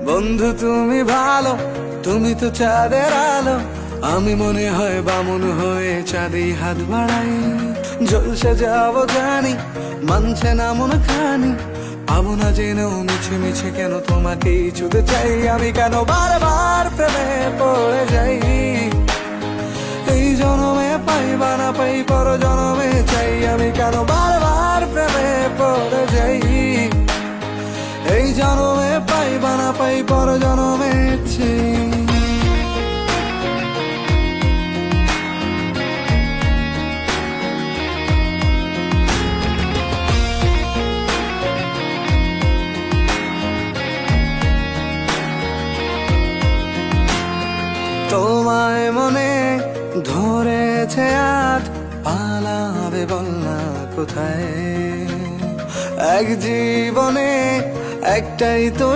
বন্ধু তুমি ভালো, তুমি তো চাঁদের আলো, আমি মনে হয় বামুন হয়ে চাঁদে হাত বাড়াই। জলসে যাবো জানি, মানছে না মন খানি, পাবো না জেনেও মিছে মিছে কেন তোমাকেই ছুতে চাই। আমি কেন বারবার প্রেমে পড়ে যাই, এই জনমে পাই বা না পাই পর জনমে চাই। আমি কেন বারবার প্রেমে পড়ে যাই, এই জনমে পাই বা না পাই পর জনমে চাই। তোমায় মনে ধরেছে আজ, পালাবে বল না কোথায়। এক জীবনে একটাই তো